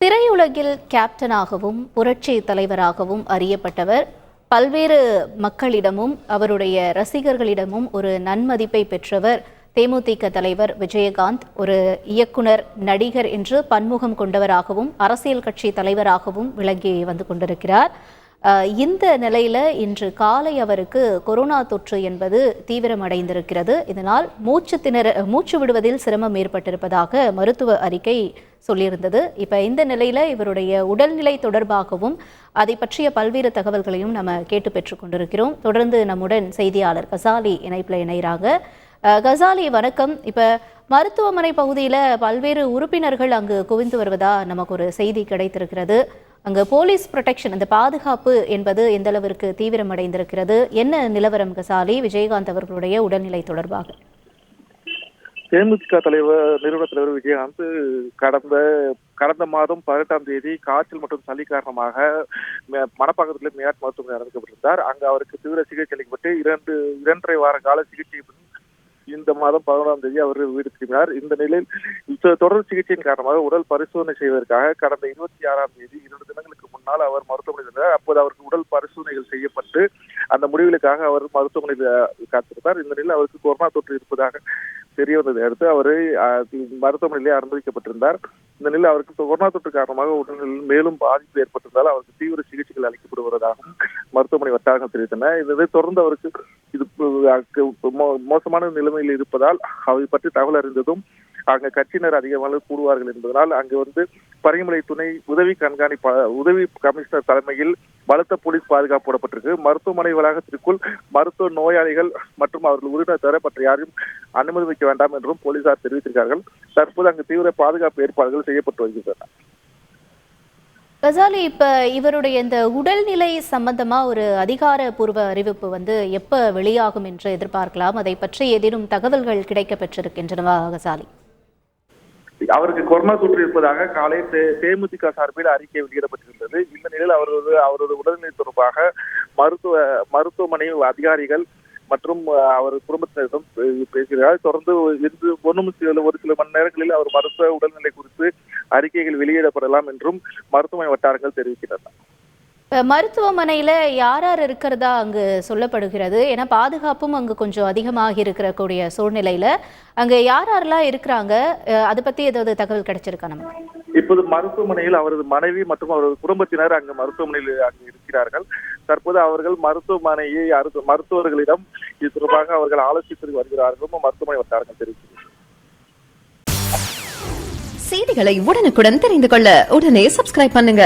திரையுலகில் கேப்டனாகவும் புரட்சி தலைவராகவும் அறியப்பட்டவர். பல்வேறு மக்களிடமும் அவருடைய ரசிகர்களிடமும் ஒரு நன்மதிப்பை பெற்றவர். தேமுதிக தலைவர் விஜயகாந்த் ஒரு இயக்குனர், நடிகர் என்று பன்முகம் கொண்டவராகவும் அரசியல் கட்சி தலைவராகவும் விளங்கி வந்து கொண்டிருக்கிறார். இந்த நிலையில இன்று காலை அவருக்கு கொரோனா தொற்று என்பது தீவிரமடைந்திருக்கிறது. இதனால் மூச்சு விடுவதில் சிரமம் ஏற்பட்டிருப்பதாக மருத்துவ அறிக்கை சொல்லியிருந்தது. இப்ப இந்த நிலையில இவருடைய உடல்நிலை தொடர்பாகவும் அதை பற்றிய பல்வேறு தகவல்களையும் நம்ம கேட்டு பெற்றுக் கொண்டிருக்கிறோம். தொடர்ந்து நம்முடன் செய்தியாளர் கசாலி இணைப்புல இணைகிறாங்க. கசாலி, வணக்கம். இப்ப மருத்துவமனை பகுதியில பல்வேறு உறுப்பினர்கள் அங்கு குவிந்து வருவதா நமக்கு ஒரு செய்தி கிடைத்திருக்கிறது. அங்கு போலீஸ் ப்ரொடெக்ஷன், அந்த பாதுகாப்பு என்பது எந்த அளவிற்கு தீவிரமடைந்திருக்கிறது? என்ன நிலவரம் கசாலி, விஜயகாந்த் அவர்களுடைய உடல்நிலை தொடர்பாக? தேமுதிக நிறுவன தலைவர் விஜயகாந்த் கடந்த மாதம் 18ஆம் தேதி காய்ச்சல் மற்றும் சளி காரணமாக மணப்பாக்கத்தில் மேட் மருத்துவமனை அனுமதிக்கப்பட்டிருந்தார். அங்கு அவருக்கு தீவிர சிகிச்சை அளிக்கப்பட்டு 2.5 வார கால சிகிச்சை இந்த மாதம் 11ஆம் தேதி அவர் வீடு திரும்பினார். இந்த நிலையில் தொடர் சிகிச்சையின் காரணமாக உடல் பரிசோதனை செய்வதற்காக கடந்த 26ஆம் தேதி 2 தினங்களுக்கு முன்னால் அவர் மருத்துவமனையில் இருந்தார். அப்போது அவருக்கு உடல் பரிசோதனைகள் செய்யப்பட்டு அந்த முடிவுகளுக்காக அவர் மருத்துவமனையில் காத்திருந்தார். இந்த நிலையில் அவருக்கு கொரோனா தொற்று இருப்பதாக தெரிய வந்ததை அடுத்து அவர் மருத்துவமனையிலே அனுமதிக்கப்பட்டிருந்தார். இந்த நிலையில் அவருக்கு கொரோனா தொற்று காரணமாக உடல்நிலையில் மேலும் பாதிப்பு ஏற்பட்டிருந்தால் அவருக்கு தீவிர சிகிச்சைகள் அளிக்கப்படுவதாகவும் மருத்துவமனை வட்டாரங்கள் தெரிவித்தன. இதை தொடர்ந்து அவருக்கு இது மோசமான நிலைமையில் இருப்பதால் அவை பற்றி தகவல் அறிந்ததும் அங்க கட்சியினர் அதிகமாக கூடுவார்கள் என்பதனால் அங்கு பரிமலை துணை உதவி கமிஷனர் தலைமையில் பலத்த போலீஸ் பாதுகாப்பு போடப்பட்டிருக்கு. மருத்துவமனை வளாகத்திற்குள் மருத்துவ நோயாளிகள் மற்றும் அவர்கள் உறுப்பினர் தவிர பற்றி யாரையும் அனுமதி வைக்க வேண்டாம் என்றும் போலீசார் தெரிவித்திருக்கிறார்கள். தற்போது அங்கு தீவிர பாதுகாப்பு ஏற்பாடுகள் செய்யப்பட்டு வருகின்றன. கசாலி, இப்ப இவருடைய இந்த உடல்நிலை சம்பந்தமா ஒரு அதிகாரப்பூர்வ அறிவிப்பு எப்ப வெளியாகும் என்று எதிர்பார்க்கலாம்? அதை பற்றி ஏதேனும் தகவல்கள் கிடைக்க பெற்றிருக்கின்றனவா கசாலி? அவருக்கு கொரோனா தொற்று இருப்பதாக காலை தேமுதிக சார்பில் அறிக்கை வெளியிடப்பட்டிருந்தது. இந்த நிலையில் அவரது உடல்நிலை தொடர்பாக மருத்துவமனை அதிகாரிகள் மற்றும் அவர் குடும்பத்தினரிடம் பேசுகிறார். தொடர்ந்து ஒரு சில மணி நேரங்களில் அவர் மருத்துவ உடல்நிலை குறித்து அறிக்கைகள் வெளியிடப்படலாம் என்றும் மருத்துவமனை வட்டாரங்கள் தெரிவிக்கின்றன. மருத்துவமனையில யார் இருக்கிறதா அங்கு சொல்லப்படுகிறது? ஏன்னா பாதுகாப்பும் அங்கு கொஞ்சம் அதிகமாக இருக்கக்கூடிய சூழ்நிலையில அங்க யாரெல்லாம் இருக்கிறாங்க, அதை பத்தி ஏதாவது தகவல் கிடைச்சிருக்கா நமக்கு? இப்போது மருத்துவமனையில் அவரது மனைவி மற்றும் அவரது குடும்பத்தினர் அங்கு மருத்துவமனையில் அங்கு இருக்கிறார்கள். தற்போது அவர்கள் மருத்துவர்களிடம் இது தொடர்பாக அவர்கள் ஆலோசித்து வருகிறார்கள் மருத்துவமனை வட்டாரங்கள் தெரிவிக்கிறது. செய்திகளை உடனுக்குடன் தெரிந்து கொள்ள உடனே சப்ஸ்கிரைப் பண்ணுங்க.